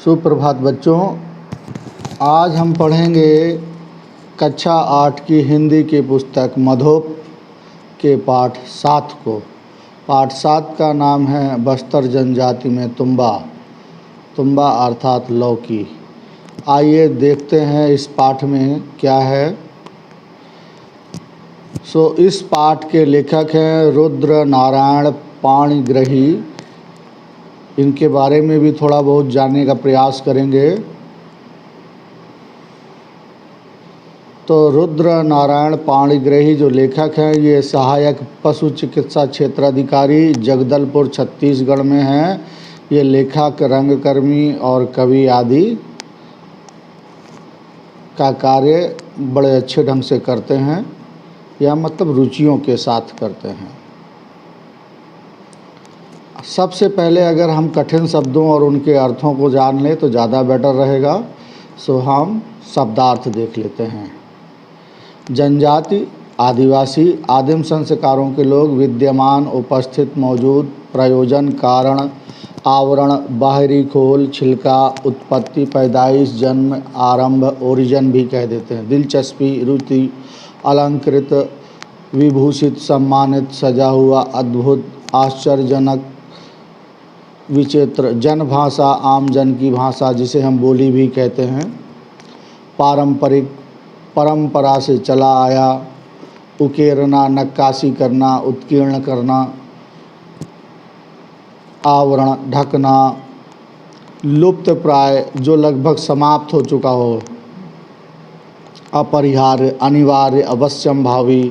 सुप्रभात बच्चों, आज हम पढ़ेंगे कक्षा 8 की हिंदी की पुस्तक मधोप के पाठ 7 को। पाठ 7 का नाम है बस्तर जनजाति में तुम्बा। तुम्बा अर्थात लौकी। आइए देखते हैं इस पाठ में क्या है। इस पाठ के लेखक हैं रुद्र नारायण पाणिग्रही। इनके बारे में भी थोड़ा बहुत जानने का प्रयास करेंगे। तो रुद्र नारायण पाणिग्रही जो लेखक हैं, ये सहायक पशु चिकित्सा क्षेत्राधिकारी जगदलपुर छत्तीसगढ़ में हैं। ये लेखक, रंगकर्मी और कवि आदि का कार्य बड़े अच्छे ढंग से करते हैं, या मतलब रुचियों के साथ करते हैं। सबसे पहले अगर हम कठिन शब्दों और उनके अर्थों को जान लें तो ज़्यादा बेटर रहेगा। हम शब्दार्थ देख लेते हैं। जनजाति, आदिवासी, आदिम संस्कारों के लोग, विद्यमान, उपस्थित, मौजूद, प्रयोजन, कारण, आवरण, बाहरी खोल, छिलका, उत्पत्ति, पैदाइश, जन्म, आरंभ, ओरिजिन भी कह देते हैं। दिलचस्पी, रुचि, अलंकृत, विभूषित, सम्मानित, सजा हुआ, अद्भुत, आश्चर्यजनक, विचित्र, जनभाषा, आम जन की भाषा जिसे हम बोली भी कहते हैं। पारंपरिक, परंपरा से चला आया। उकेरना, नक्काशी करना, उत्कीर्ण करना। आवरण, ढकना। लुप्त प्राय, जो लगभग समाप्त हो चुका हो। अपरिहार्य, अनिवार्य, अवश्यंभावी।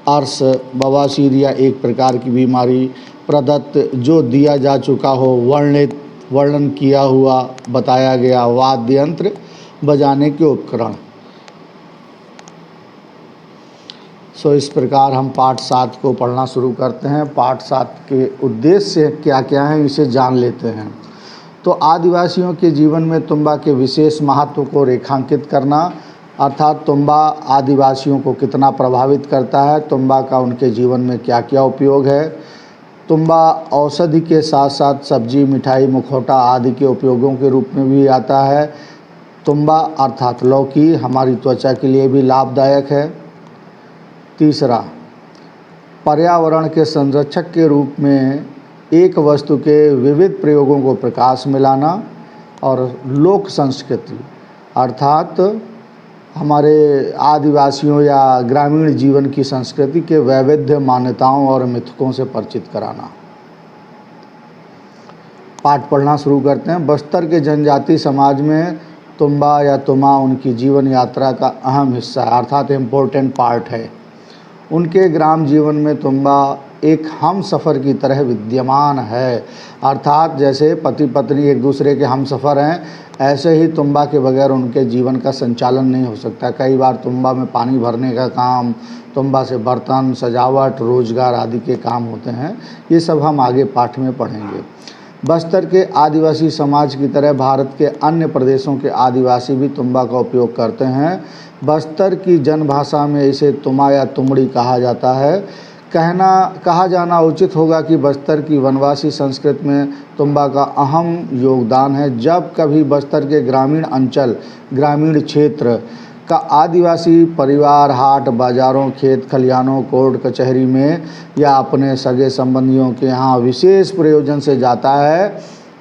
अर्श, बवासीर या एक प्रकार की बीमारी। प्रदत्त, जो दिया जा चुका हो, वर्णित, वर्णन किया हुआ, बताया गया। वाद्य यंत्र, बजाने के उपकरण। इस प्रकार हम पाठ 7 को पढ़ना शुरू करते हैं। पाठ 7 के उद्देश्य क्या क्या हैं इसे जान लेते हैं। तो आदिवासियों के जीवन में तुम्बा के विशेष महत्व को रेखांकित करना, अर्थात तुम्बा आदिवासियों को कितना प्रभावित करता है, तुम्बा का उनके जीवन में क्या क्या उपयोग है। तुम्बा औषधि के साथ साथ सब्जी, मिठाई, मुखौटा आदि के उपयोगों के रूप में भी आता है। तुम्बा अर्थात लौकी हमारी त्वचा के लिए भी लाभदायक है। तीसरा, पर्यावरण के संरक्षक के रूप में एक वस्तु के विविध प्रयोगों को प्रकाश में लाना। और लोक संस्कृति अर्थात हमारे आदिवासियों या ग्रामीण जीवन की संस्कृति के वैविध्य, मान्यताओं और मिथकों से परिचित कराना। पाठ पढ़ना शुरू करते हैं। बस्तर के जनजाति समाज में तुम्बा या तुमा उनकी जीवन यात्रा का अहम हिस्सा है, अर्थात इम्पोर्टेंट पार्ट है। उनके ग्राम जीवन में तुम्बा एक हम सफ़र की तरह विद्यमान है, अर्थात जैसे पति पत्नी एक दूसरे के हम सफ़र हैं, ऐसे ही तुम्बा के बगैर उनके जीवन का संचालन नहीं हो सकता। कई बार तुम्बा में पानी भरने का काम, तुम्बा से बर्तन, सजावट, रोजगार आदि के काम होते हैं। ये सब हम आगे पाठ में पढ़ेंगे। बस्तर के आदिवासी समाज की तरह भारत के अन्य प्रदेशों के आदिवासी भी तुम्बा का उपयोग करते हैं। बस्तर की जनभाषा में इसे तुमा या तुमड़ी कहा जाता है। कहा जाना उचित होगा कि बस्तर की वनवासी संस्कृति में तुम्बा का अहम योगदान है। जब कभी बस्तर के ग्रामीण अंचल, ग्रामीण क्षेत्र का आदिवासी परिवार हाट, बाज़ारों, खेत खलिहानों, कोर्ट कचहरी में या अपने सगे संबंधियों के यहाँ विशेष प्रयोजन से जाता है,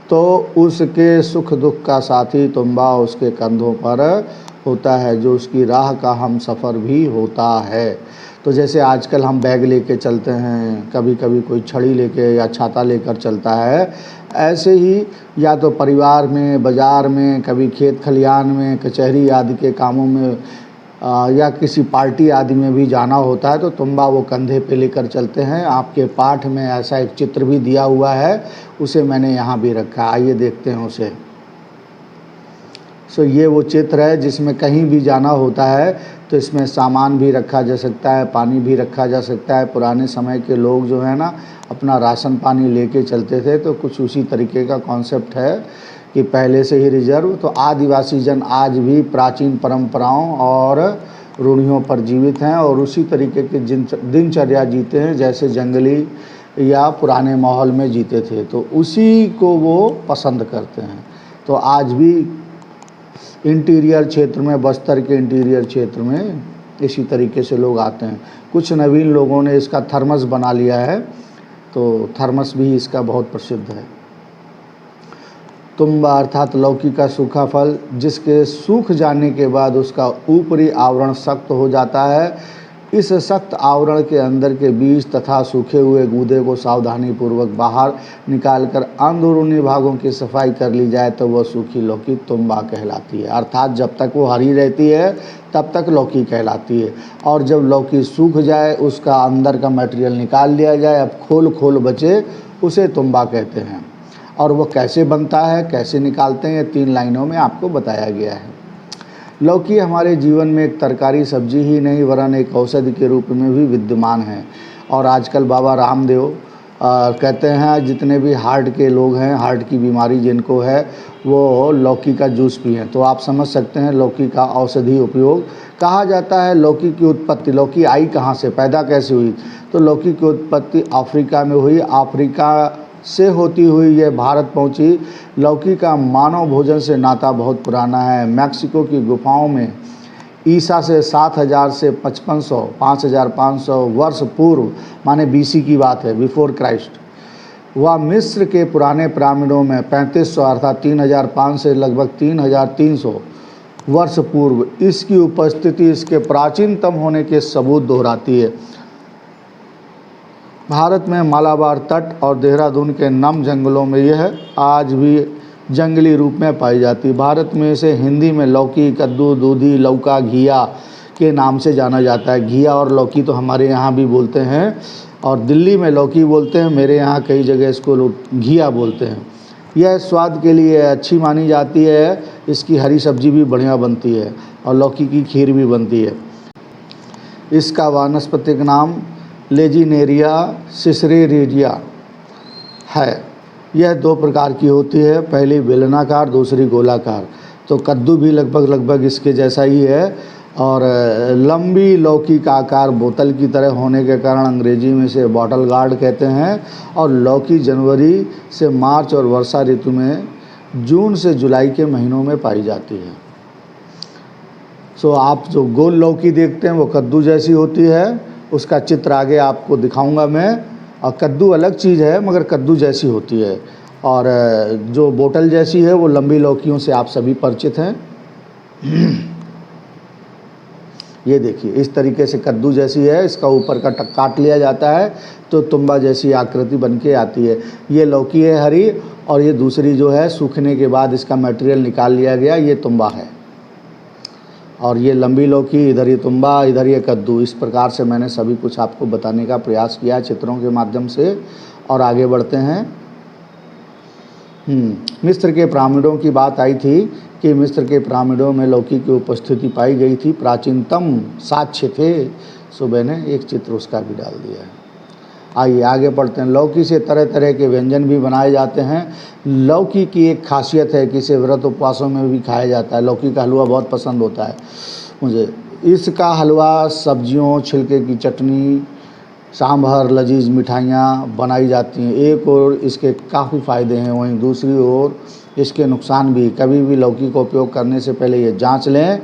तो उसके सुख दुख का साथी तुम्बा उसके कंधों पर होता है, जो उसकी राह का हम सफ़र भी होता है। तो जैसे आजकल हम बैग लेके चलते हैं, कभी कभी कोई छड़ी लेके या छाता लेकर चलता है, ऐसे ही या तो परिवार में, बाज़ार में, कभी खेत खलिहान में, कचहरी आदि के कामों में या किसी पार्टी आदि में भी जाना होता है, तो तुम्बा वो कंधे पे लेकर चलते हैं। आपके पाठ में ऐसा एक चित्र भी दिया हुआ है, उसे मैंने यहाँ भी रखा। आइए देखते हैं उसे। ये वो चित्र है जिसमें कहीं भी जाना होता है तो इसमें सामान भी रखा जा सकता है, पानी भी रखा जा सकता है। पुराने समय के लोग जो है ना, अपना राशन पानी लेके चलते थे, तो कुछ उसी तरीके का कॉन्सेप्ट है कि पहले से ही रिजर्व। तो आदिवासी जन आज भी प्राचीन परंपराओं और रूढ़ियों पर जीवित हैं और उसी तरीके की दिनचर्या जीते हैं जैसे जंगली या पुराने माहौल में जीते थे, तो उसी को वो पसंद करते हैं। तो आज भी इंटीरियर क्षेत्र में, बस्तर के इंटीरियर क्षेत्र में इसी तरीके से लोग आते हैं। कुछ नवीन लोगों ने इसका थर्मस बना लिया है, तो थर्मस भी इसका बहुत प्रसिद्ध है। तुम्बा अर्थात लौकी का सूखा फल, जिसके सूख जाने के बाद उसका ऊपरी आवरण सख्त हो जाता है। इस सख्त आवरण के अंदर के बीज तथा सूखे हुए गूदे को सावधानीपूर्वक बाहर निकालकर अंदरूनी भागों की सफाई कर ली जाए तो वह सूखी लौकी तुम्बा कहलाती है। अर्थात जब तक वो हरी रहती है तब तक लौकी कहलाती है, और जब लौकी सूख जाए, उसका अंदर का मटेरियल निकाल लिया जाए, अब खोल खोल बचे, उसे तुम्बा कहते हैं। और वो कैसे बनता है, कैसे निकालते हैं, ये 3 लाइनों में आपको बताया गया है। लौकी हमारे जीवन में एक तरकारी सब्जी ही नहीं वरन एक औषधि के रूप में भी विद्यमान है। और आजकल बाबा रामदेव कहते हैं जितने भी हार्ट के लोग हैं, हार्ट की बीमारी जिनको है, वो लौकी का जूस पिएं। तो आप समझ सकते हैं लौकी का औषधि उपयोग। कहा जाता है लौकी की उत्पत्ति, लौकी आई कहाँ से, पैदा कैसे हुई, तो लौकी की उत्पत्ति अफ्रीका में हुई। अफ्रीका से होती हुई यह भारत पहुंची। लौकी का मानव भोजन से नाता बहुत पुराना है। मैक्सिको की गुफाओं में ईसा से 7000 से 5500 वर्ष पूर्व, माने बीसी की बात है, बिफोर क्राइस्ट, वह मिस्र के पुराने पिरामिडों में 3500 अर्थात 3005 से लगभग 3300 वर्ष पूर्व इसकी उपस्थिति इसके प्राचीनतम होने के सबूत दोहराती है। भारत में मालाबार तट और देहरादून के नम जंगलों में यह आज भी जंगली रूप में पाई जाती है। भारत में इसे हिंदी में लौकी, कद्दू, दूधी, लौका, घिया के नाम से जाना जाता है। घिया और लौकी तो हमारे यहाँ भी बोलते हैं, और दिल्ली में लौकी बोलते हैं, मेरे यहाँ कई जगह इसको लोग घिया बोलते हैं। यह स्वाद के लिए अच्छी मानी जाती है। इसकी हरी सब्जी भी बढ़िया बनती है और लौकी की खीर भी बनती है। इसका वानस्पतिक नाम लेजिनेरिया सिसरेरिया है। यह 2 प्रकार की होती है, पहली बेलनाकार, दूसरी गोलाकार। तो कद्दू भी लगभग इसके जैसा ही है, और लंबी लौकी का आकार बोतल की तरह होने के कारण अंग्रेजी में इसे बॉटल गार्ड कहते हैं। और लौकी जनवरी से मार्च और वर्षा ऋतु में जून से जुलाई के महीनों में पाई जाती है। सो आप जो गोल लौकी देखते हैं वो कद्दू जैसी होती है, उसका चित्र आगे आपको दिखाऊंगा मैं। और कद्दू अलग चीज़ है मगर कद्दू जैसी होती है, और जो बोतल जैसी है वो लंबी लौकियों से आप सभी परिचित हैं। ये देखिए इस तरीके से कद्दू जैसी है, इसका ऊपर का काट लिया जाता है तो तुम्बा जैसी आकृति बन के आती है। ये लौकी है हरी, और ये दूसरी जो है सूखने के बाद इसका मटेरियल निकाल लिया गया, ये तुम्बा है। और ये लंबी लौकी, इधर ये तुम्बा, इधर ये कद्दू। इस प्रकार से मैंने सभी कुछ आपको बताने का प्रयास किया चित्रों के माध्यम से। और आगे बढ़ते हैं। मिस्र के पिरामिडों की बात आई थी कि मिस्र के पिरामिडों में लौकी की उपस्थिति पाई गई थी, प्राचीनतम साक्ष्य थे। सो मैंने एक चित्र उसका भी डाल दिया है। आइए आगे बढ़ते हैं। लौकी से तरह तरह के व्यंजन भी बनाए जाते हैं। लौकी की एक खासियत है कि इसे व्रत उपवासों में भी खाया जाता है। लौकी का हलवा बहुत पसंद होता है मुझे। इसका हलवा, सब्जियों, छिलके की चटनी, सांभर, लजीज मिठाइयाँ बनाई जाती हैं। एक और इसके काफ़ी फ़ायदे हैं, वहीं दूसरी ओर इसके नुकसान भी। कभी भी लौकी का उपयोग करने से पहले ये जांच लें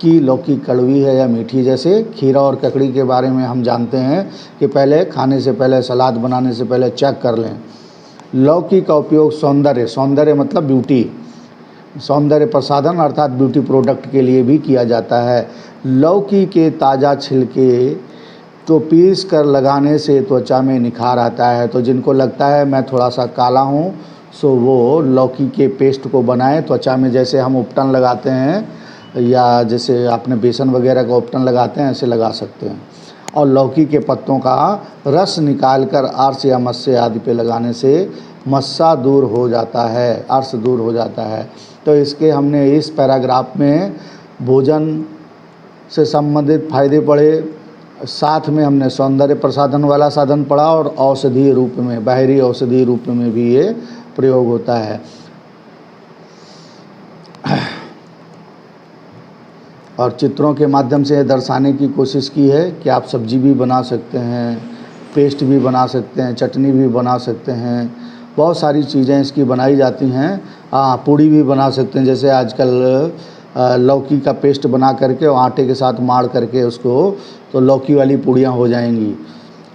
कि लौकी कड़वी है या मीठी। जैसे खीरा और ककड़ी के बारे में हम जानते हैं कि पहले खाने से पहले, सलाद बनाने से पहले चेक कर लें। लौकी का उपयोग सौंदर्य मतलब ब्यूटी, सौंदर्य प्रसाधन अर्थात ब्यूटी प्रोडक्ट के लिए भी किया जाता है। लौकी के ताज़ा छिलके तो पीस कर लगाने से त्वचा में निखार आता है। तो जिनको लगता है मैं थोड़ा सा काला हूँ, सो वो लौकी के पेस्ट को बनाएं। त्वचा में जैसे हम उपटन लगाते हैं, या जैसे आपने बेसन वगैरह का उपटन लगाते हैं, ऐसे लगा सकते हैं। और लौकी के पत्तों का रस निकालकर अर्श या मस्से आदि पे लगाने से मस्सा दूर हो जाता है, अर्श दूर हो जाता है। तो इसके हमने इस पैराग्राफ में भोजन से संबंधित फायदे पढ़े, साथ में हमने सौंदर्य प्रसाधन वाला साधन पढ़ा, और औषधीय रूप में, बाहरी औषधीय रूप में भी ये प्रयोग होता है। और चित्रों के माध्यम से दर्शाने की कोशिश की है कि आप सब्जी भी बना सकते हैं, पेस्ट भी बना सकते हैं, चटनी भी बना सकते हैं, बहुत सारी चीज़ें इसकी बनाई जाती हैं। हाँ, पूड़ी भी बना सकते हैं। जैसे आजकल लौकी का पेस्ट बना करके और आटे के साथ माड़ करके उसको, तो लौकी वाली पूड़ियाँ हो जाएंगी।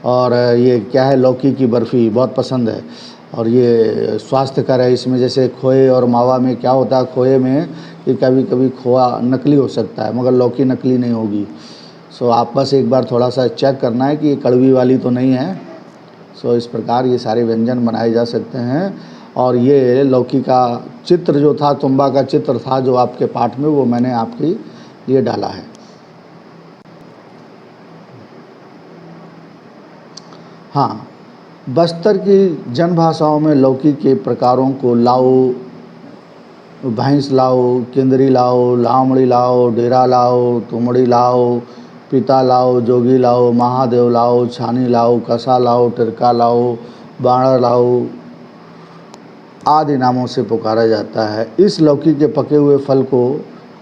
और ये क्या है, लौकी की बर्फ़ी बहुत पसंद है और ये स्वास्थ्यकर है। इसमें जैसे खोए और मावा में क्या होता है, खोए में कि कभी कभी खोआ नकली हो सकता है मगर लौकी नकली नहीं होगी। सो आप बस एक बार थोड़ा सा चेक करना है कि ये कड़वी वाली तो नहीं है। सो इस प्रकार ये सारे व्यंजन बनाए जा सकते हैं। और ये लौकी का चित्र जो था, तुम्बा का चित्र था जो आपके पाठ में, वो मैंने आपके लिए डाला है। हाँ, बस्तर की जनभाषाओं में लौकी के प्रकारों को लाओ, भैंस लाओ, केंदरी लाओ, लामड़ी लाओ, डेरा लाओ, तुमड़ी लाओ, पिता लाओ, जोगी लाओ, महादेव लाओ, छानी लाओ, कसा लाओ, टिरका लाओ, बाणर लाओ आदि नामों से पुकारा जाता है। इस लौकी के पके हुए फल को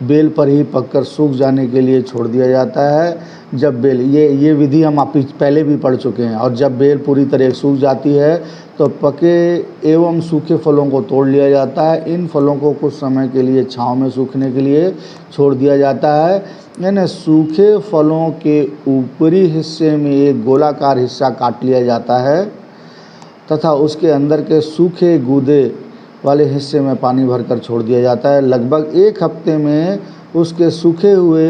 बेल पर ही पककर सूख जाने के लिए छोड़ दिया जाता है। जब बेल, ये विधि हम आप पहले भी पढ़ चुके हैं। और जब बेल पूरी तरह सूख जाती है तो पके एवं सूखे फलों को तोड़ लिया जाता है। इन फलों को कुछ समय के लिए छांव में सूखने के लिए छोड़ दिया जाता है। यानी सूखे फलों के ऊपरी हिस्से में एक गोलाकार हिस्सा काट लिया जाता है तथा उसके अंदर के सूखे गूदे वाले हिस्से में पानी भरकर छोड़ दिया जाता है। लगभग एक हफ्ते में उसके सूखे हुए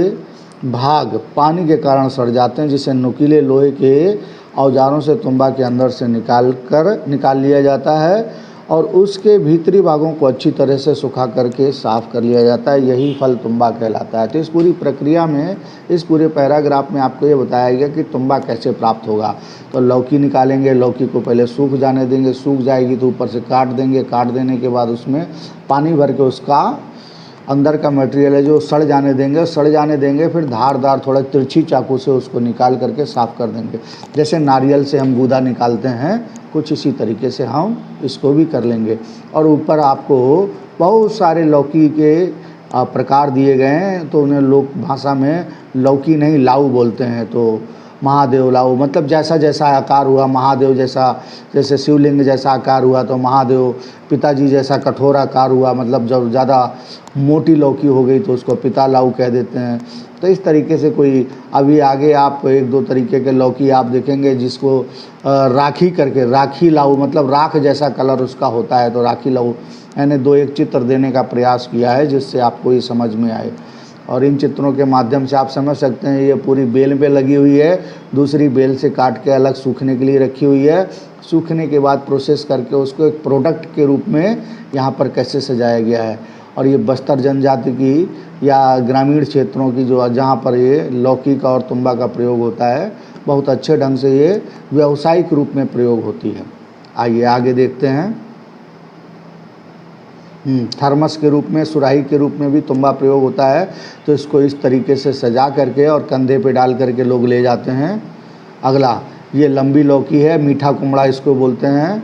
भाग पानी के कारण सड़ जाते हैं, जिसे नुकीले लोहे के औजारों से तुम्बा के अंदर से निकाल लिया जाता है और उसके भीतरी भागों को अच्छी तरह से सुखा करके साफ़ कर लिया जाता है। यही फल तुम्बा कहलाता है। तो इस पूरी प्रक्रिया में, इस पूरे पैराग्राफ में आपको ये बताया गया कि तुम्बा कैसे प्राप्त होगा। तो लौकी निकालेंगे, लौकी को पहले सूख जाने देंगे, सूख जाएगी तो ऊपर से काट देंगे, काट देने के बाद उसमें पानी भर के उसका अंदर का मटेरियल है जो सड़ जाने देंगे, फिर धारदार थोड़ा तिरछी चाकू से उसको निकाल करके साफ़ कर देंगे। जैसे नारियल से हम गूदा निकालते हैं, कुछ इसी तरीके से हम इसको भी कर लेंगे। और ऊपर आपको बहुत सारे लौकी के प्रकार दिए गए हैं, तो उन्हें लोक भाषा में लौकी नहीं लाऊ बोलते हैं। तो महादेव लाऊ मतलब जैसा जैसा आकार हुआ, महादेव जैसे शिवलिंग जैसा आकार हुआ तो महादेव, पिताजी जैसा कठोर आकार हुआ मतलब जब ज़्यादा मोटी लौकी हो गई तो उसको पिता लाऊ कह देते हैं। तो इस तरीके से कोई, अभी आगे आप एक दो तरीके के लौकी आप देखेंगे जिसको राखी लाऊ मतलब राख जैसा कलर उसका होता है, तो राखी लाऊ। मैंने दो एक चित्र देने का प्रयास किया है जिससे आपको ये समझ में आए। और इन चित्रों के माध्यम से आप समझ सकते हैं ये पूरी बेल पे लगी हुई है, दूसरी बेल से काट के अलग सूखने के लिए रखी हुई है। सूखने के बाद प्रोसेस करके उसको एक प्रोडक्ट के रूप में यहाँ पर कैसे सजाया गया है। और ये बस्तर जनजाति की या ग्रामीण क्षेत्रों की जो जहाँ पर ये लौकी का और तुम्बा का प्रयोग होता है, बहुत अच्छे ढंग से ये व्यावसायिक रूप में प्रयोग होती है। आइए आगे देखते हैं। थर्मस के रूप में, सुराही के रूप में भी तुम्बा प्रयोग होता है। तो इसको इस तरीके से सजा करके और कंधे पे डाल करके लोग ले जाते हैं। अगला, ये लंबी लौकी है, मीठा कुमड़ा इसको बोलते हैं।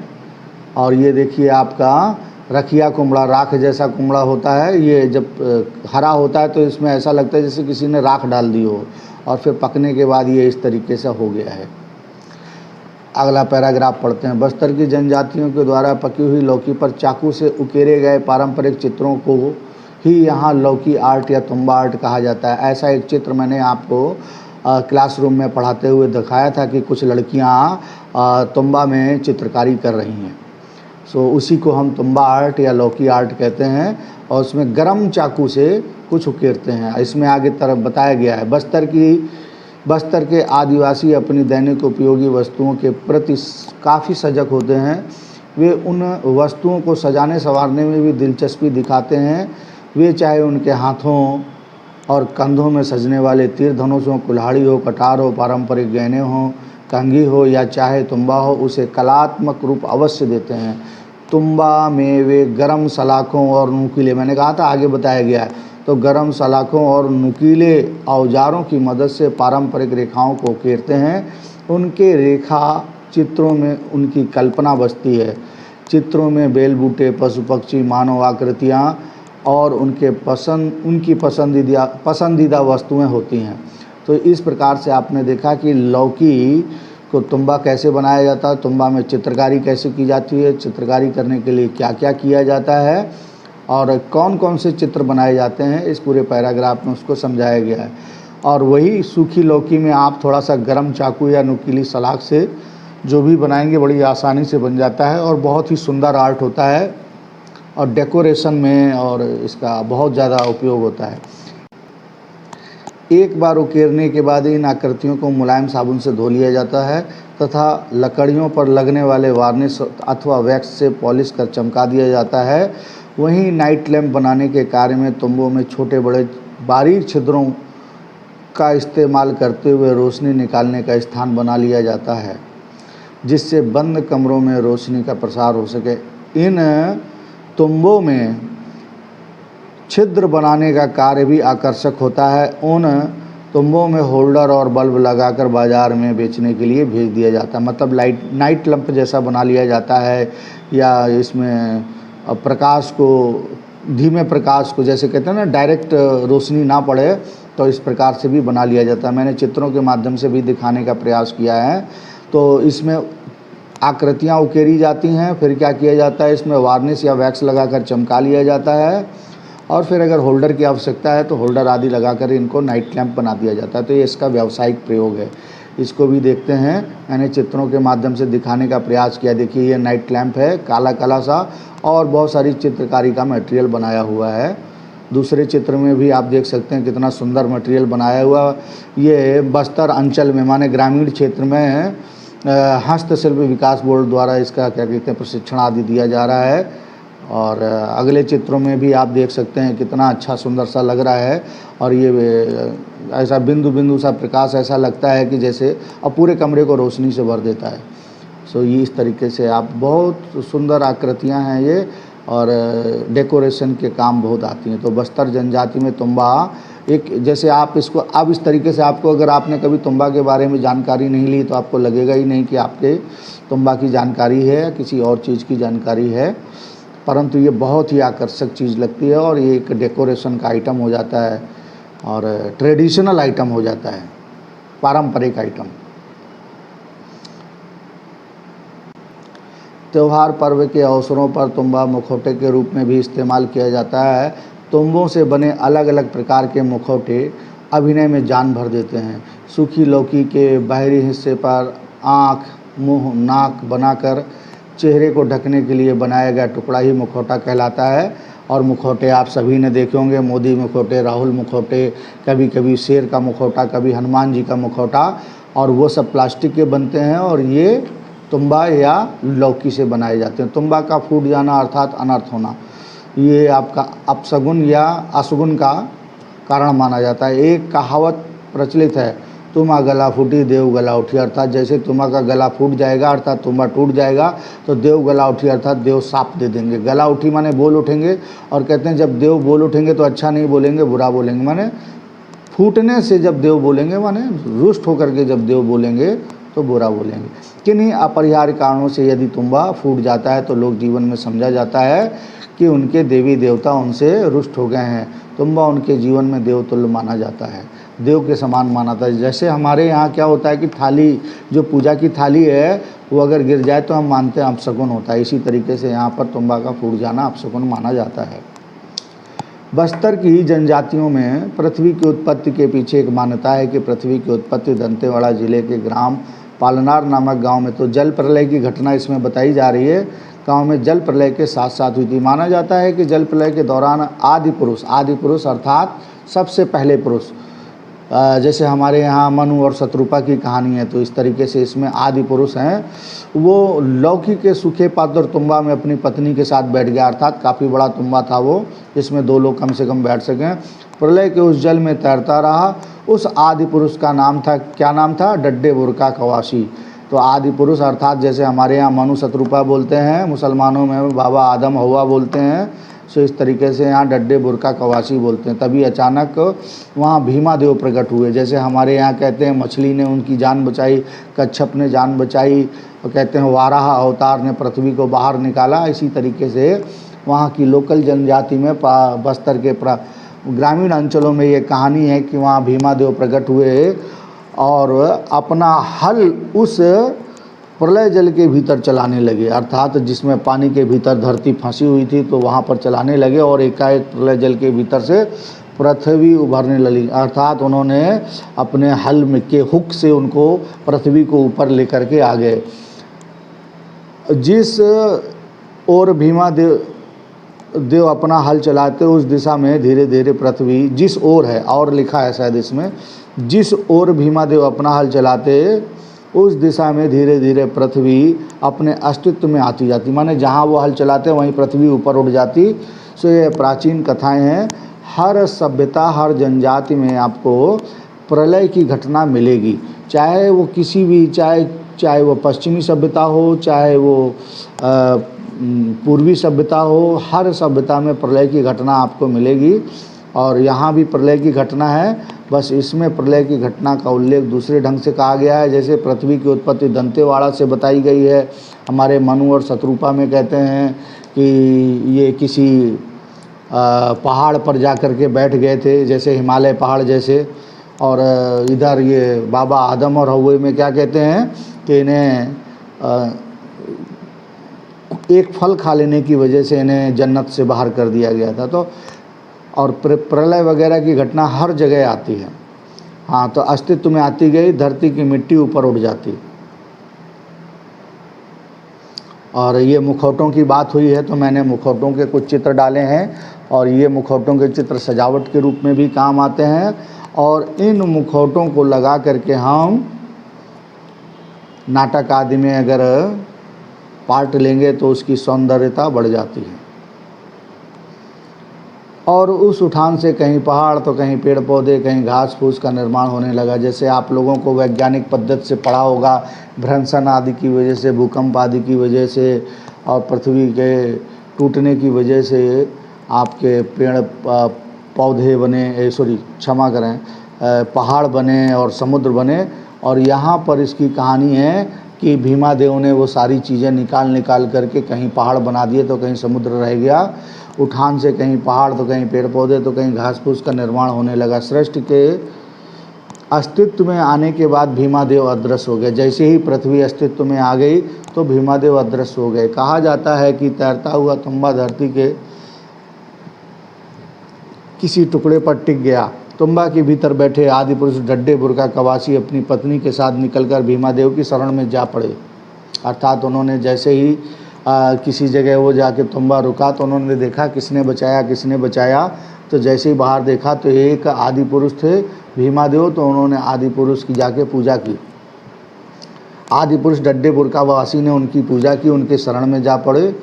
और ये देखिए आपका रखिया कुमड़ा, राख जैसा कुमड़ा होता है। ये जब हरा होता है तो इसमें ऐसा लगता है जैसे किसी ने राख डाल दी हो, और फिर पकने के बाद ये इस तरीके से हो गया है। अगला पैराग्राफ पढ़ते हैं। बस्तर की जनजातियों के द्वारा पकी हुई लौकी पर चाकू से उकेरे गए पारंपरिक चित्रों को ही यहाँ लौकी आर्ट या तुम्बा आर्ट कहा जाता है। ऐसा एक चित्र मैंने आपको क्लासरूम में पढ़ाते हुए दिखाया था कि कुछ लड़कियाँ तुम्बा में चित्रकारी कर रही हैं। सो उसी को हम तुम्बा आर्ट या लौकी आर्ट कहते हैं। और उसमें गर्म चाकू से कुछ उकेरते हैं। इसमें आगे तरफ बताया गया है, बस्तर के आदिवासी अपनी दैनिक उपयोगी वस्तुओं के प्रति काफ़ी सजग होते हैं। वे उन वस्तुओं को सजाने संवारने में भी दिलचस्पी दिखाते हैं। वे चाहे उनके हाथों और कंधों में सजने वाले तीर धनुष हो, कुल्हाड़ी हो, कटार हो, पारंपरिक गहने हो, कंघी हो या चाहे तुम्बा हो, उसे कलात्मक रूप अवश्य देते हैं। तुम्बा में वे गरम सलाखों और नुकीले, मैंने कहा था आगे बताया गया है, तो गरम सलाखों और नुकीले औजारों की मदद से पारंपरिक रेखाओं को उकेरते हैं। उनके रेखा चित्रों में उनकी कल्पना बसती है। चित्रों में बेल बूटे, पशु पक्षी, मानव आकृतियाँ और उनकी पसंदीदा वस्तुएं होती हैं। तो इस प्रकार से आपने देखा कि लौकी को तुम्बा कैसे बनाया जाता है, तुम्बा में चित्रकारी कैसे की जाती है, चित्रकारी करने के लिए क्या क्या किया जाता है। और कौन कौन से चित्र बनाए जाते हैं इस पूरे पैराग्राफ में उसको समझाया गया है। और वही सूखी लौकी में आप थोड़ा सा गरम चाकू या नुकीली सलाख से जो भी बनाएंगे बड़ी आसानी से बन जाता है और बहुत ही सुंदर आर्ट होता है और डेकोरेशन में और इसका बहुत ज़्यादा उपयोग होता है। एक बार उकेरने के बाद इन आकृतियों को मुलायम साबुन से धो लिया जाता है तथा लकड़ियों पर लगने वाले वार्निश अथवा वैक्स से पॉलिश कर चमका दिया जाता है। वहीं नाइट लैंप बनाने के कार्य में तुंबों में छोटे बड़े बारीक छिद्रों का इस्तेमाल करते हुए रोशनी निकालने का स्थान बना लिया जाता है जिससे बंद कमरों में रोशनी का प्रसार हो सके। इन तुंबों में छिद्र बनाने का कार्य भी आकर्षक होता है। उन तुंबों में होल्डर और बल्ब लगाकर बाज़ार में बेचने के लिए भेज दिया जाता है। मतलब नाइट लैंप जैसा बना लिया जाता है या इसमें प्रकाश को धीमे प्रकाश को जैसे कहते हैं ना डायरेक्ट रोशनी ना पड़े तो इस प्रकार से भी बना लिया जाता है। मैंने चित्रों के माध्यम से भी दिखाने का प्रयास किया है। तो इसमें आकृतियाँ उकेरी जाती हैं, फिर क्या किया जाता है इसमें वार्निश या वैक्स लगाकर चमका लिया जाता है और फिर अगर होल्डर की आवश्यकता है तो होल्डर आदि लगाकर इनको नाइट लैंप बना दिया जाता है। तो ये इसका व्यावसायिक प्रयोग है। इसको भी देखते हैं। मैंने चित्रों के माध्यम से दिखाने का प्रयास किया। देखिए ये नाइट लैंप है, काला काला सा और बहुत सारी चित्रकारी का मटेरियल बनाया हुआ है। दूसरे चित्र में भी आप देख सकते हैं कितना सुंदर मटेरियल बनाया हुआ। ये बस्तर अंचल में माने ग्रामीण क्षेत्र में हस्तशिल्प विकास बोर्ड द्वारा इसका क्या कहते हैं प्रशिक्षण आदि दिया जा रहा है। और अगले चित्रों में भी आप देख सकते हैं कितना अच्छा सुंदर सा लग रहा है और ये ऐसा बिंदु बिंदु सा प्रकाश ऐसा लगता है कि जैसे अब पूरे कमरे को रोशनी से भर देता है। सो ये इस तरीके से आप बहुत सुंदर आकृतियां हैं ये और डेकोरेशन के काम बहुत आती हैं। तो बस्तर जनजाति में तुम्बा एक जैसे आप इसको अब इस तरीके से आपको अगर आपने कभी तुम्बा के बारे में जानकारी नहीं ली तो आपको लगेगा ही नहीं कि आपके तुम्बा की जानकारी है या किसी और चीज़ की जानकारी है, परंतु ये बहुत ही आकर्षक चीज़ लगती है और ये एक डेकोरेशन का आइटम हो जाता है और ट्रेडिशनल आइटम हो जाता है, पारंपरिक आइटम। त्यौहार पर्व के अवसरों पर तुम्बा मुखौटे के रूप में भी इस्तेमाल किया जाता है। तुम्बों से बने अलग अलग प्रकार के मुखौटे अभिनय में जान भर देते हैं। सूखी लौकी के बाहरी हिस्से पर आँख, मुंह, नाक बनाकर चेहरे को ढकने के लिए बनाया गया टुकड़ा ही मुखौटा कहलाता है। और मुखौटे आप सभी ने देखे होंगे, मोदी मुखौटे, राहुल मुखौटे, कभी कभी शेर का मुखौटा, कभी हनुमान जी का मुखौटा, और वो सब प्लास्टिक के बनते हैं और ये तुम्बा या लौकी से बनाए जाते हैं। तुम्बा का फूट जाना अर्थात अनर्थ होना, ये आपका अपशगुन या अशगुन का कारण माना जाता है। एक कहावत प्रचलित है, तुम्हा गला फूटी देव गला उठी, अर्थात जैसे तुम्हा का गला फूट जाएगा अर्थात तुम्हा टूट जाएगा तो देव गला उठी अर्थात देव साप दे देंगे। गला उठी माने बोल उठेंगे और कहते हैं जब देव बोल उठेंगे तो अच्छा नहीं बोलेंगे, बुरा बोलेंगे। माने फूटने से जब देव बोलेंगे माने रुष्ट होकर के जब देव बोलेंगे तो बुरा बोलेंगे। किन्हीं अपरिहार्य कारणों से यदि तुम्बा फूट जाता है तो लोग जीवन में समझा जाता है कि उनके देवी देवता उनसे रुष्ट हो गए हैं। तुम्बा उनके जीवन में देवतुल्य माना जाता है, देव के समान माना जाता है। जैसे हमारे यहाँ क्या होता है कि थाली, जो पूजा की थाली है वो अगर गिर जाए तो हम मानते हैं अपशगुन होता है, इसी तरीके से यहाँ पर तुम्बा का फूट जाना अपशगुन माना जाता है। बस्तर की जनजातियों में पृथ्वी की उत्पत्ति के पीछे एक मान्यता है कि पृथ्वी की उत्पत्ति दंतेवाड़ा जिले के ग्राम पालनार नामक गांव में, तो जल प्रलय की घटना इसमें बताई जा रही है। गांव में जल प्रलय के साथ साथ हुई थी। माना जाता है कि जल प्रलय के दौरान आदि पुरुष अर्थात सबसे पहले पुरुष, जैसे हमारे यहाँ मनु और शत्रुपा की कहानी है तो इस तरीके से इसमें आदि पुरुष हैं, वो लौकी के सूखे पात्र तुम्बा में अपनी पत्नी के साथ बैठ गया, अर्थात काफ़ी बड़ा तुम्बा था वो जिसमें 2 लोग कम से कम बैठ सकें। प्रलय के उस जल में तैरता रहा। उस आदि पुरुष का नाम था, क्या नाम था? डड्डे बुरका कवासी। तो आदि पुरुष अर्थात जैसे हमारे यहाँ मनु शत्रुपा बोलते हैं, मुसलमानों में बाबा आदम हवा बोलते हैं, सो इस तरीके से यहाँ डड्डे बुरका कवासी बोलते हैं। तभी अचानक वहाँ भीमा देव प्रकट हुए। जैसे हमारे यहाँ कहते हैं मछली ने उनकी जान बचाई, कच्छप ने जान बचाई, और कहते हैं वाराह अवतार ने पृथ्वी को बाहर निकाला। इसी तरीके से वहाँ की लोकल जनजाति में बस्तर के ग्रामीण अंचलों में ये कहानी है कि वहाँ भीमा देव प्रकट हुए और अपना हल उस प्रलय जल के भीतर चलाने लगे, अर्थात जिसमें पानी के भीतर धरती फंसी हुई थी तो वहाँ पर चलाने लगे और एकाएक प्रलय जल के भीतर से पृथ्वी उभरने लगी, अर्थात उन्होंने अपने हल में के हुक से उनको पृथ्वी को ऊपर लेकर के आ गए। जिस ओर भीमा देव अपना हल चलाते उस दिशा में धीरे धीरे पृथ्वी, जिस ओर है और लिखा है शायद इसमें, जिस ओर भीमा देव अपना हल चलाते उस दिशा में धीरे धीरे पृथ्वी अपने अस्तित्व में आती जाती, माने जहाँ वो हल चलाते वहीं पृथ्वी ऊपर उठ जाती। सो ये प्राचीन कथाएं हैं। हर सभ्यता, हर जनजाति में आपको प्रलय की घटना मिलेगी, चाहे वो किसी भी, चाहे वो पश्चिमी सभ्यता हो, चाहे वो पूर्वी सभ्यता हो, हर सभ्यता में प्रलय की घटना आपको मिलेगी। और यहाँ भी प्रलय की घटना है, बस इसमें प्रलय की घटना का उल्लेख दूसरे ढंग से कहा गया है। जैसे पृथ्वी की उत्पत्ति दंतेवाड़ा से बताई गई है, हमारे मनु और शत्रुपा में कहते हैं कि ये किसी पहाड़ पर जा कर के बैठ गए थे, जैसे हिमालय पहाड़ जैसे। और इधर ये बाबा आदम और हव्वे में क्या कहते हैं कि इन्हें एक फल खा लेने की वजह से इन्हें जन्नत से बाहर कर दिया गया था। तो और प्रलय वगैरह की घटना हर जगह आती है। हाँ, तो अस्तित्व में आती गई, धरती की मिट्टी ऊपर उठ जाती। और ये मुखौटों की बात हुई है तो मैंने मुखौटों के कुछ चित्र डाले हैं, और ये मुखौटों के चित्र सजावट के रूप में भी काम आते हैं। और इन मुखौटों को लगा करके हम नाटक आदि में अगर पार्ट लेंगे तो उसकी सौंदर्यता बढ़ जाती है। और उस उठान से कहीं पहाड़ तो कहीं पेड़ पौधे, कहीं घास फूस का निर्माण होने लगा। जैसे आप लोगों को वैज्ञानिक पद्धति से पढ़ा होगा, भ्रंशन आदि की वजह से, भूकंप आदि की वजह से और पृथ्वी के टूटने की वजह से आपके पेड़ पौधे बने, क्षमा करें, पहाड़ बने और समुद्र बने। और यहाँ पर इसकी कहानी है कि भीमा देव ने वो सारी चीज़ें निकाल करके कहीं पहाड़ बना दिए तो कहीं समुद्र रह गया, उठान से कहीं पहाड़ तो कहीं पेड़ पौधे तो कहीं घास फूस का निर्माण होने लगा। सृष्टि के अस्तित्व में आने के बाद भीमा देव अदृश्य हो गए। जैसे ही पृथ्वी अस्तित्व में आ गई तो भीमा देव अदृश्य हो गए। कहा जाता है कि तैरता हुआ तुम्बा धरती के किसी टुकड़े पर टिक गया। तुम्बा के भीतर बैठे आदि पुरुष डड्डे बुर्का कवासी अपनी पत्नी के साथ निकलकर भीमा देव की शरण में जा पड़े। अर्थात उन्होंने जैसे ही किसी जगह वो जाके तुम्बा रुका तो उन्होंने देखा किसने बचाया। तो जैसे ही बाहर देखा तो एक आदि पुरुष थे भीमा देव, तो उन्होंने आदि पुरुष की जाके पूजा की। आदि पुरुष डड्डे बुर्कावासी ने उनकी पूजा की, उनके शरण में जा पड़े।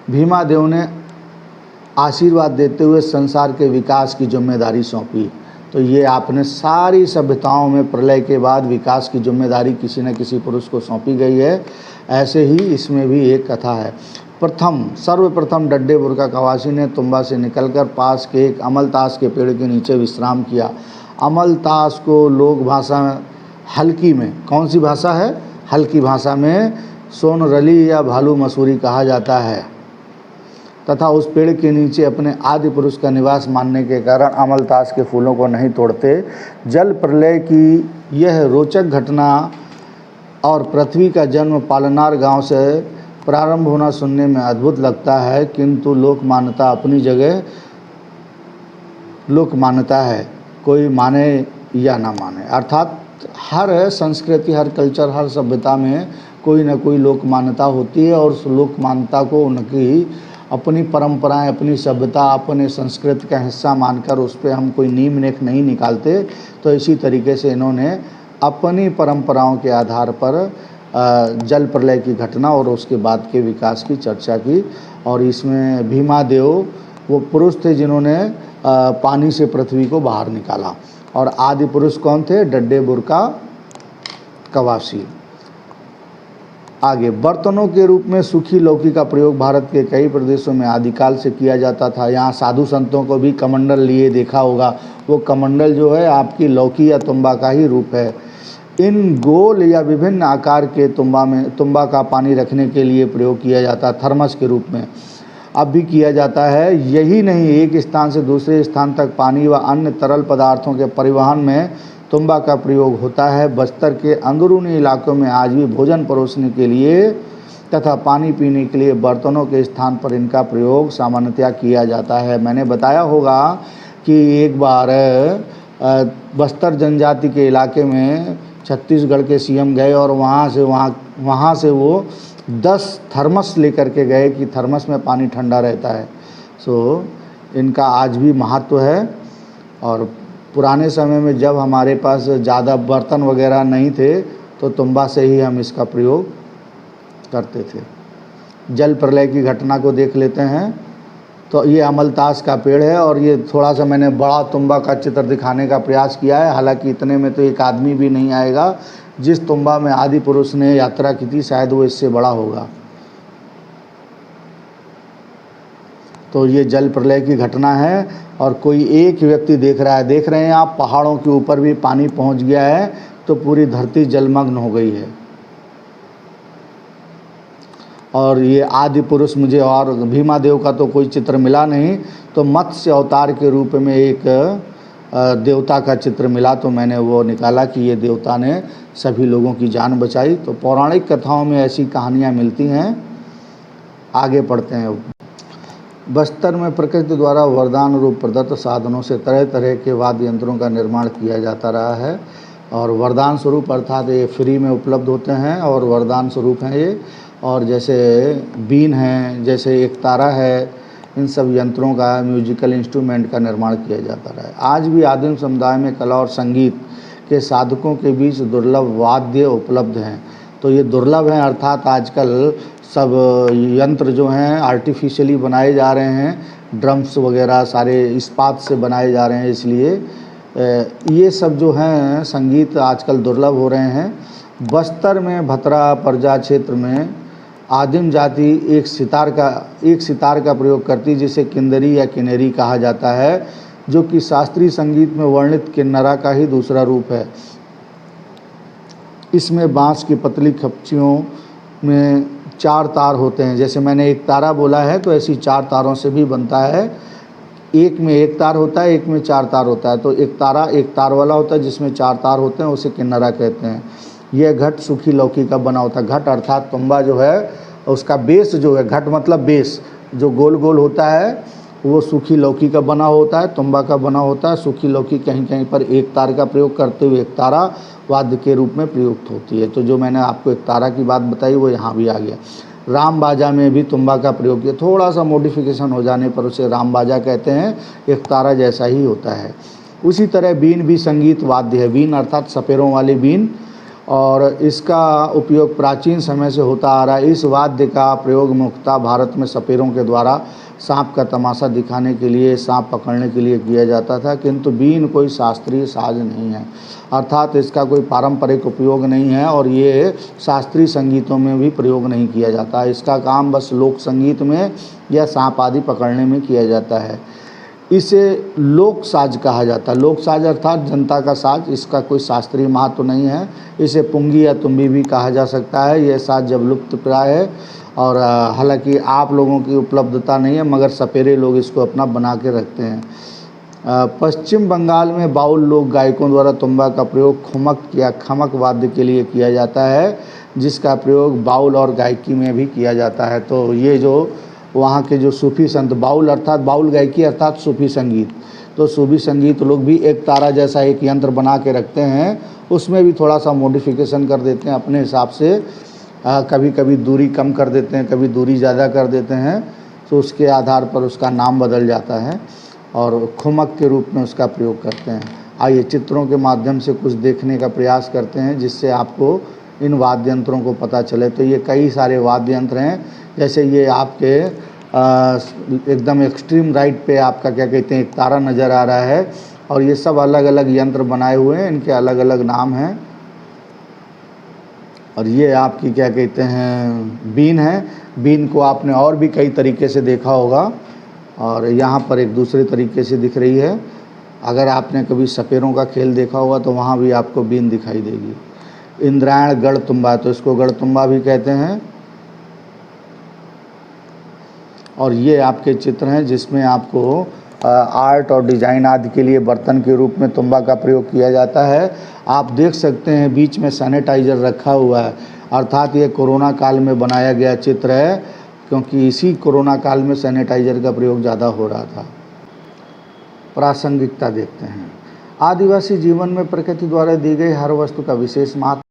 भीमा देव ने आशीर्वाद देते हुए संसार के विकास की जिम्मेदारी सौंपी। तो ये आपने सारी सभ्यताओं में प्रलय के बाद विकास की जिम्मेदारी किसी न किसी पुरुष को सौंपी गई है। ऐसे ही इसमें भी एक कथा है। सर्वप्रथम डड्डे बुर्का कवासी ने तुम्बा से निकलकर पास के एक अमलतास के पेड़ के नीचे विश्राम किया। अमलतास को लोक भाषा में हल्की में, कौन सी भाषा है, हल्की भाषा में सोनरली या भालू मसूरी कहा जाता है, तथा उस पेड़ के नीचे अपने आदि पुरुष का निवास मानने के कारण अमलतास के फूलों को नहीं तोड़ते। जल प्रलय की यह रोचक घटना और पृथ्वी का जन्म पालनार गांव से प्रारंभ होना सुनने में अद्भुत लगता है, किंतु लोक मान्यता अपनी जगह लोक मान्यता है, कोई माने या ना माने। अर्थात हर संस्कृति, हर कल्चर, हर सभ्यता में कोई ना कोई लोक मान्यता होती है, और उस लोक मान्यता को उनकी अपनी परंपराएं, अपनी सभ्यता, अपने संस्कृति का हिस्सा मानकर उस पर हम कोई नीम नेक नहीं निकालते। तो इसी तरीके से इन्होंने अपनी परंपराओं के आधार पर जल प्रलय की घटना और उसके बाद के विकास की चर्चा की। और इसमें भीमा देव वो पुरुष थे जिन्होंने पानी से पृथ्वी को बाहर निकाला। और आदि पुरुष कौन थे? डड्डे बुर्का कवासी। आगे, बर्तनों के रूप में सूखी लौकी का प्रयोग भारत के कई प्रदेशों में आदिकाल से किया जाता था। यहाँ साधु संतों को भी कमंडल लिए देखा होगा। वो कमंडल जो है आपकी लौकी या तुम्बा का ही रूप है। इन गोल या विभिन्न आकार के तुम्बा का पानी रखने के लिए प्रयोग किया जाता, थर्मस के रूप में अब भी किया जाता है। यही नहीं, एक स्थान से दूसरे स्थान तक पानी व अन्य तरल पदार्थों के परिवहन में तुम्बा का प्रयोग होता है। बस्तर के अंदरूनी इलाकों में आज भी भोजन परोसने के लिए तथा पानी पीने के लिए बर्तनों के स्थान पर इनका प्रयोग सामान्यतया किया जाता है। मैंने बताया होगा कि एक बार बस्तर जनजाति के इलाके में छत्तीसगढ़ के सीएम गए और वहाँ से वो 10 थर्मस लेकर के गए कि थर्मस में पानी ठंडा रहता है। सो इनका आज भी महत्व है। और पुराने समय में जब हमारे पास ज़्यादा बर्तन वगैरह नहीं थे तो तुम्बा से ही हम इसका प्रयोग करते थे। जल प्रलय की घटना को देख लेते हैं। तो ये अमलतास का पेड़ है और ये थोड़ा सा मैंने बड़ा तुम्बा का चित्र दिखाने का प्रयास किया है। हालांकि इतने में तो एक आदमी भी नहीं आएगा। जिस तुम्बा में आदि पुरुष ने यात्रा की थी शायद वो इससे बड़ा होगा। तो ये जल प्रलय की घटना है और कोई एक व्यक्ति देख रहा है। देख रहे हैं आप, पहाड़ों के ऊपर भी पानी पहुंच गया है तो पूरी धरती जलमग्न हो गई है। और ये आदि पुरुष मुझे, और भीमा देव का तो कोई चित्र मिला नहीं, तो मत्स्य अवतार के रूप में एक देवता का चित्र मिला तो मैंने वो निकाला कि ये देवता ने सभी लोगों की जान बचाई। तो पौराणिक कथाओं में ऐसी कहानियाँ मिलती हैं। आगे पढ़ते हैं। बस्तर में प्रकृति द्वारा वरदान रूप प्रदत्त साधनों से तरह तरह के वाद्य यंत्रों का निर्माण किया जाता रहा है। और वरदान स्वरूप अर्थात ये फ्री में उपलब्ध होते हैं और वरदान स्वरूप हैं ये। और जैसे बीन है, जैसे एक तारा है, इन सब यंत्रों का, म्यूजिकल इंस्ट्रूमेंट का निर्माण किया जाता रहा है। आज भी आदिम समुदाय में कला और संगीत के साधकों के बीच दुर्लभ वाद्य उपलब्ध हैं। तो ये दुर्लभ हैं अर्थात आजकल सब यंत्र जो हैं आर्टिफिशियली बनाए जा रहे हैं। ड्रम्स वगैरह सारे इस्पात से बनाए जा रहे हैं, इसलिए ये सब जो हैं संगीत आजकल दुर्लभ हो रहे हैं। बस्तर में भतरा परजा क्षेत्र में आदिम जाति एक सितार का प्रयोग करती, जिसे किन्नरी या किन्नरी कहा जाता है, जो कि शास्त्रीय संगीत में वर्णित किन्नरा का ही दूसरा रूप है। इसमें बांस की पतली खपचियों में 4 तार होते हैं। जैसे मैंने एक तारा बोला है तो ऐसी 4 तारों से भी बनता है। एक में 1 तार होता है, एक में 4 तार होता है। तो एक तार वाला होता है जिसमें 4 तार होते हैं, उसे किन्नरा कहते हैं। यह घट सूखी लौकी का बना होता है। घट अर्थात तुम्बा जो है उसका बेस जो है, घट मतलब बेस जो गोल गोल होता है, वो सूखी लौकी का बना होता है, तुम्बा का बना होता है। सूखी लौकी कहीं कहीं पर 1 तार का प्रयोग करते हुए एक तारा वाद्य के रूप में प्रयुक्त होती है। तो जो मैंने आपको एक तारा की बात बताई वो यहाँ भी आ गया। राम बाजा में भी तुम्बा का प्रयोग किया, थोड़ा सा मॉडिफिकेशन हो जाने पर उसे राम बाजा कहते हैं। एक तारा जैसा ही होता है। उसी तरह बीन भी संगीत वाद्य है। बीन अर्थात सपेरों वाली बीन, और इसका उपयोग प्राचीन समय से होता आ रहा है। इस वाद्य का प्रयोग मुख्यतः भारत में सपेरों के द्वारा सांप का तमाशा दिखाने के लिए, सांप पकड़ने के लिए किया जाता था। किंतु बीन कोई शास्त्रीय साज नहीं है, अर्थात इसका कोई पारंपरिक उपयोग नहीं है और ये शास्त्रीय संगीतों में भी प्रयोग नहीं किया जाता। इसका काम बस लोक संगीत में या सांप आदि पकड़ने में किया जाता है। इसे लोक साज कहा जाता है। लोक साज अर्थात जनता का साज। इसका कोई शास्त्रीय महत्व नहीं है। इसे पुंगी या तुम्बी भी कहा जा सकता है। यह साज जब लुप्त प्राय है और हालांकि आप लोगों की उपलब्धता नहीं है, मगर सपेरे लोग इसको अपना बना के रखते हैं। पश्चिम बंगाल में बाउल लोक गायकों द्वारा तुम्बा का प्रयोग खुमक या खमक वाद्य के लिए किया जाता है, जिसका प्रयोग बाउल और गायकी में भी किया जाता है। तो ये जो वहाँ के जो सूफी संत, बाउल अर्थात बाउल गायकी अर्थात सूफी संगीत, तो सूफी संगीत लोग भी एक तारा जैसा एक यंत्र बना के रखते हैं। उसमें भी थोड़ा सा मॉडिफिकेशन कर देते हैं अपने हिसाब से। कभी कभी दूरी कम कर देते हैं, कभी दूरी ज़्यादा कर देते हैं, तो उसके आधार पर उसका नाम बदल जाता है और खुमक के रूप में उसका प्रयोग करते हैं। आइए चित्रों के माध्यम से कुछ देखने का प्रयास करते हैं जिससे आपको इन वाद्य यंत्रों को पता चले। तो ये कई सारे वाद्य यंत्र हैं। जैसे ये आपके एकदम एक्सट्रीम राइट पे आपका क्या कहते हैं एक तारा नज़र आ रहा है और ये सब अलग अलग यंत्र बनाए हुए हैं, इनके अलग अलग नाम हैं। और ये आपकी क्या कहते हैं बीन है। बीन को आपने और भी कई तरीके से देखा होगा और यहाँ पर एक दूसरे तरीके से दिख रही है। अगर आपने कभी सपेरों का खेल देखा होगा तो वहाँ भी आपको बीन दिखाई देगी। इंद्रायण गढ़ तुम्बा, तो इसको गढ़ तुम्बा भी कहते हैं। और ये आपके चित्र हैं जिसमें आपको आर्ट और डिज़ाइन आदि के लिए बर्तन के रूप में तुम्बा का प्रयोग किया जाता है। आप देख सकते हैं बीच में सैनिटाइज़र रखा हुआ है, अर्थात ये कोरोना काल में बनाया गया चित्र है, क्योंकि इसी कोरोना काल में सैनिटाइज़र का प्रयोग ज़्यादा हो रहा था। प्रासंगिकता देखते हैं। आदिवासी जीवन में प्रकृति द्वारा दी गई हर वस्तु का विशेष महत्व